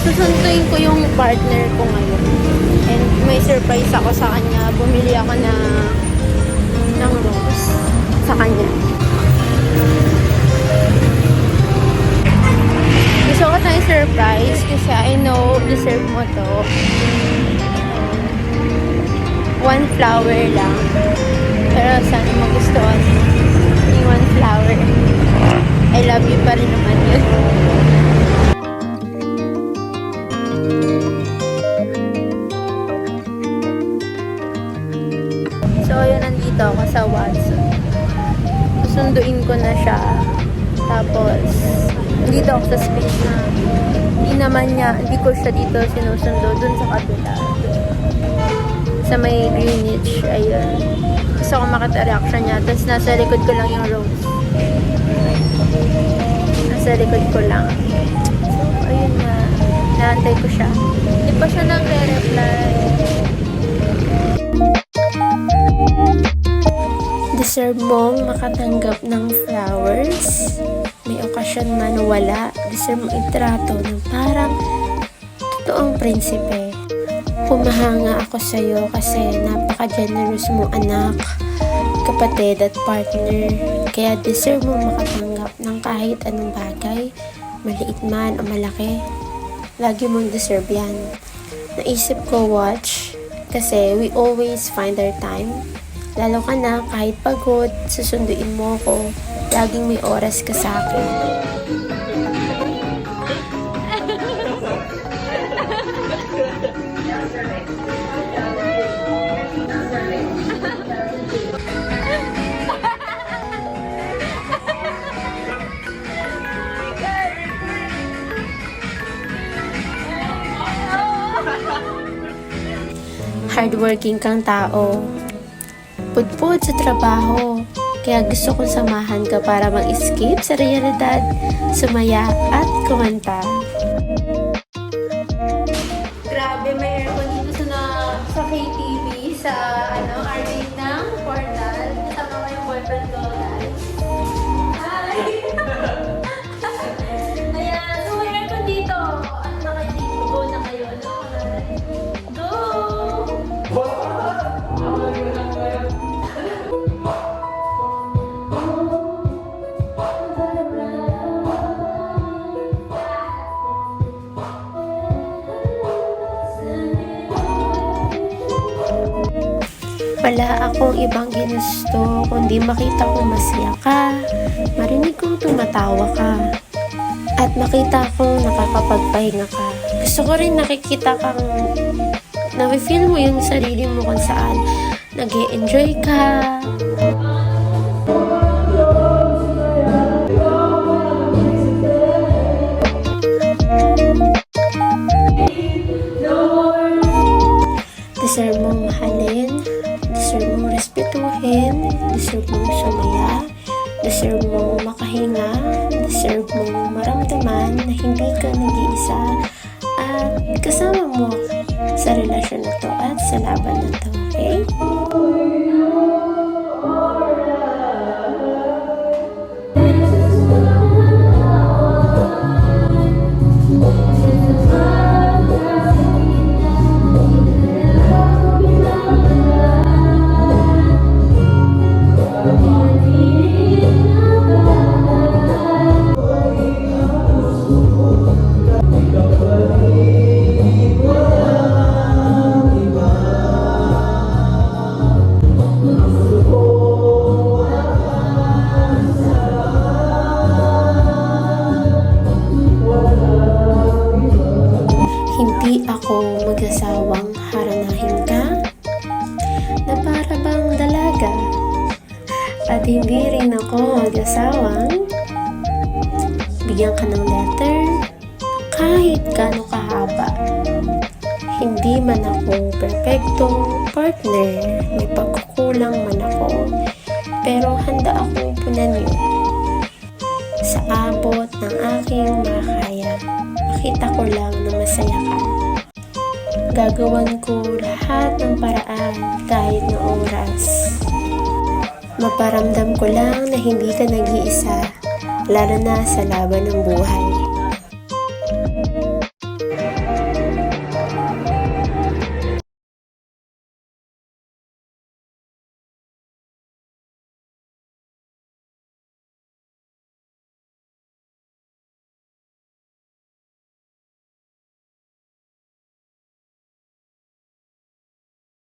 Susunduin ko yung partner ko ngayon. And may surprise ako sa kanya. Bumili ako ng rose sa kanya. Gusto ko tayong surprise kasi I know deserve mo to. One flower lang. Pero sana magustuhan yung one flower. I love you pa rin naman yun. So, ayun, nandito ako sa Watson. Susunduin ko na siya. Tapos, dito ako sa space na hindi ko siya dito sinusundo dun sa kabila. Sa may Greenwich, ayun. Gusto ko makita reaction niya. Tapos, nasa likod ko lang yung rose. Nasa likod ko lang. So, ayun na. Naantay ko siya. Hindi pa siya nagre-reply. Deserve mong makatanggap ng flowers. May okasyon man o wala, deserve mong itrato ng parang totoong prinsipe. Humahanga ako sa'yo kasi napaka-generous mo anak, kapatid at partner. Kaya deserve mong makatanggap ng kahit anong bagay, maliit man o malaki. Lagi mong deserve yan. Naisip ko watch kasi we always find our time. Lalo ka na, kahit pagod, susunduin mo ko. Laging may oras ka sa akin. Hardworking kang tao. Pudpud sa trabaho. Kaya gusto kong samahan ka para mag-escape sa realidad, sumaya at kumanta. Grabe, may aircon dito sa KTV, sa arcade ng Portal. Kasama ko yung boyfriend ko, guys. Hi! Ayan, so may aircon dito. Ano na kayo dito? Go na kayo, no? Go! Wala akong ibang ginusto kundi makita kong masaya ka, marinig kong tumatawa ka, at makita kong nakakapagpahinga ka. Gusto ko rin nakikita kang na-feel mo yung sarili mo kung saan nag-e-enjoy ka. Deserve mong mahalin, deserve mong respetuhin, deserve mong sumaya, deserve mong makahinga, deserve mong maramdaman na hindi ka nag-iisa at kasama mo sa relasyon na to at sa laban na to, okay? Hindi ako mag-asawang haranahin ka na para bang dalaga, at hindi rin ako mag-asawang bigyan ka ng letter kahit gaano kahaba. Hindi man ako perfectong partner, may pagkukulang man ako, pero handa akong punan yun sa abot ng aking makakaya. Makita ko lang na masaya ka. Gagawan ko lahat ng paraan kahit na oras. Maparamdam ko lang na hindi ka nag-iisa, lalo na sa laban ng buhay.